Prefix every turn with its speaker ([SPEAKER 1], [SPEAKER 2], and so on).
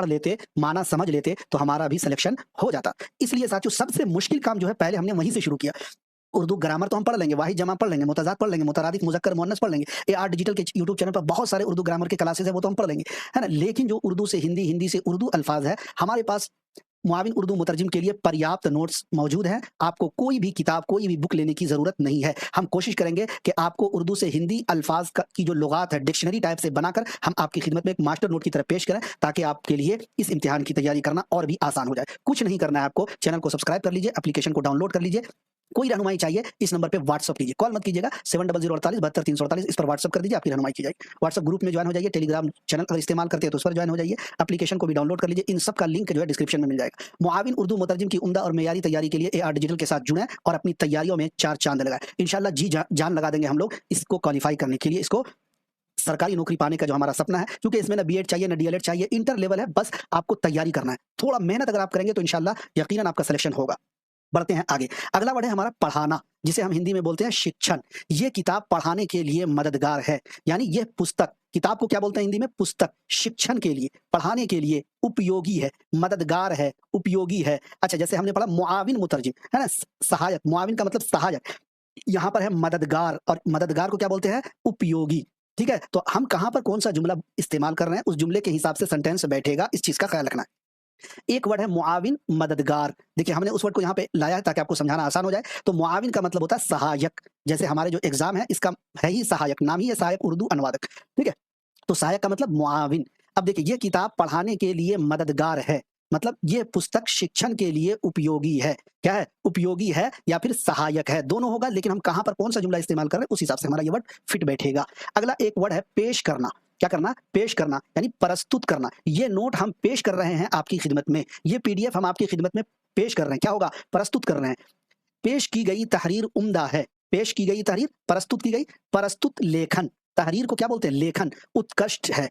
[SPEAKER 1] पढ़ लेते, माना समझ लेते तो हमारा भी सिलेक्शन हो जाता। इसलिए साथियों सबसे मुश्किल काम जो है पहले हमने वहीं से शुरू किया। उर्दू ग्रामर तो हम पढ़ लेंगे, वाहिद जमा पढ़ लेंगे, मुतज़ात पढ़ लेंगे, मुतरादिफ, मुज़क्कर, मुअन्नस पढ़ लेंगे। एआर डिजिटल के यूट्यूब चैनल पर बहुत सारे उर्दू ग्रामर के क्लासेस हैं, वो तो हम पढ़ लेंगे, है ना? लेकिन जो उर्दू से हिंदी, हिंदी से उर्दू अल्फाज़ है, हमारे पास मुआविन उर्दू मुतरजिम के लिए पर्याप्त नोट्स मौजूद हैं। आपको कोई भी किताब, कोई भी बुक लेने की ज़रूरत नहीं है। हम कोशिश करेंगे कि आपको उर्दू से हिंदी अल्फाज़ क की जो लुगात है, डिक्शनरी टाइप से बनाकर हम आपकी खिदमत में एक मास्टर नोट की तरह पेश करें, ताकि आपके लिए इस इम्तिहान की तैयारी करना और भी आसान हो जाए। कुछ नहीं करना है आपको, चैनल को सब्सक्राइब कर लीजिए, एप्लीकेशन को डाउनलोड कर लीजिए। कोई रहनुमाई चाहिए, इस नंबर पे व्हाट्सएप कीजिए, कॉल मत कीजिएगा। 7008472348 इस पर व्हाट्सएप कर दीजिए, आपकी रहनुमाई की जाएगी। व्हाट्सएप ग्रुप में जॉइन हो जाइए, टेलीग्राम चैनल अगर इस्तेमाल करते हैं तो उस पर जॉइन हो जाइए, एप्लीकेशन को भी डाउनलोड कर लीजिए। इन सब का लिंक जो है डिस्क्रिप्शन में मिल जाएगा। मुआविन उर्दू मुतरजिम की उम्दा और मेयारी तैयारी के लिए एआर डिजिटल के साथ जुड़ें और अपनी तैयारियों में 4 चांद लगाएं। इंशाल्लाह जी जान लगा देंगे हम लोग इसको क्वालिफाई करने के लिए, इसको सरकारी नौकरी पाने का जो हमारा सपना है, क्योंकि इसमें ना बीएड चाहिए, ना डीएलएड चाहिए, इंटर लेवल है, बस आपको तैयारी करना है। थोड़ा मेहनत अगर आप करेंगे तो इंशाल्लाह यकीनन आपका सिलेक्शन होगा। बढ़ते हैं आगे। अगला वर्ड है हमारा पढ़ाना, जिसे हम हिंदी में बोलते हैं शिक्षण। ये किताब पढ़ाने के लिए मददगार है, यानी ये पुस्तक, किताब को क्या बोलते हैं हिंदी में? पुस्तक। शिक्षण के लिए, पढ़ाने के लिए उपयोगी है, मददगार है, उपयोगी है। अच्छा, जैसे हमने पढ़ा मुआविन मुतरजिम, है ना? सहायक, मुआविन का मतलब सहायक। यहाँ पर है मददगार, और मददगार को क्या बोलते हैं? उपयोगी। ठीक है? तो हम कहाँ पर कौन सा जुमला इस्तेमाल कर रहे हैं, उस जुमले के हिसाब से सेंटेंस बैठेगा, इस चीज़ का ख़्याल रखना है। एक वर्ड है मुआविन, मददगार। देखिए हमने उस वर्ड को यहाँ पे लाया है ताकि आपको समझाना आसान हो जाए। तो मुआविन का मतलब होता है सहायक। जैसे हमारे जो एग्जाम है इसका है ही सहायक, नाम ही है सहायक उर्दू अनुवादक। ठीक है? तो सहायक का मतलब मुआविन। अब देखिए ये किताब पढ़ाने के लिए मददगार है, मतलब ये पुस्तक शिक्षण के लिए उपयोगी है। क्या है? उपयोगी है या फिर सहायक है, दोनों होगा, लेकिन हम कहाँ पर कौन सा जुमला इस्तेमाल कर रहे हैं उस हिसाब से हमारा ये वर्ड फिट बैठेगा। अगला एक वर्ड है पेश करना। क्या करना? पेश करना, यानी प्रस्तुत करना। ये नोट हम पेश कर रहे हैं आपकी खिदमत में, ये पीडीएफ हम आपकी खिदमत में पेश कर रहे हैं। क्या होगा? प्रस्तुत कर रहे हैं। पेश की गई तहरीर उम्दा है। पेश की गई तहरीर, प्रस्तुत की गई, प्रस्तुत लेखन। तहरीर को क्या बोलते हैं? लेखन। उत्कृष्ट है,